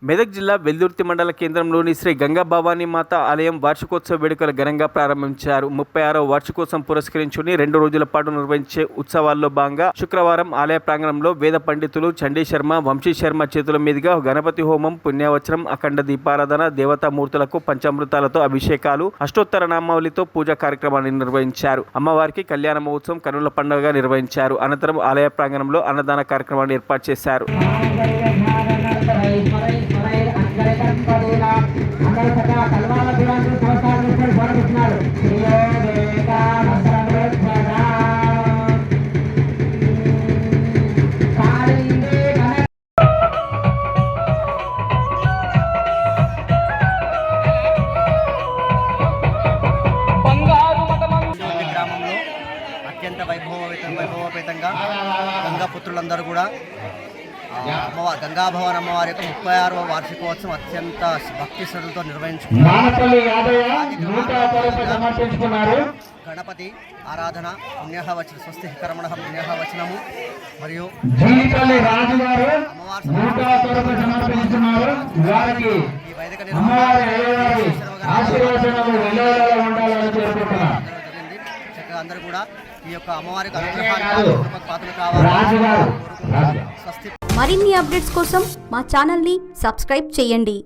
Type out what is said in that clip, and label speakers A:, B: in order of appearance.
A: మెదక్ జిల్లా వెల్దుర్తి మండల కేంద్రంలోని శ్రీ గంగా భవానీ మాత ఆలయం వార్షికోత్సవ వేడుకలు ఘనంగా ప్రారంభించారు. 36వ వార్షికోత్సవం పురస్కరించుకుని 2 రోజుల పాటు నిర్వహించే ఉత్సవాల్లో భాగంగా శుక్రవారం ఆలయ ప్రాంగణంలో వేద పండితులు చండీ శర్మ, వంశీ శర్మ చేతుల మీదుగా గణపతి హోమం, పుణ్యవచనం, అఖండ దీపారాధన, దేవతామూర్తులకు పంచామృతాలతో అభిషేకాలు, అష్టోత్తర నామావళితో పూజా కార్యక్రమాన్ని నిర్వహించారు. అమ్మవారికి కళ్యాణ మహోత్సవం, కనుల పండుగగా నిర్వహించారు. అనంతరం ఆలయ ప్రాంగణంలో అన్నదాన కార్యక్రమాన్ని ఏర్పాటు చేశారు.
B: గ్రామంలో అత్యంత వైభవపేతంగా గంగాపుత్రులందరూ కూడా గంగాభవన్ అమ్మవారి యొక్క 36వ వార్షికోత్సవం అత్యంత భక్తి శ్రద్ధలతో నిర్వహించుకున్నారు. గణపతి ఆరాధన, పుణ్యవచన, స్వస్తి కర్మణ పుణ్యవచనము మరియు ఈ వేదిక చక్కగా అందరూ కూడా ఈ యొక్క అమ్మవారికి అనుగ్రహానికి పాత్రలు కావాలి.
C: మరిన్ని అప్డేట్స్ కోసం మా ఛానల్ని సబ్స్క్రైబ్ చేయండి.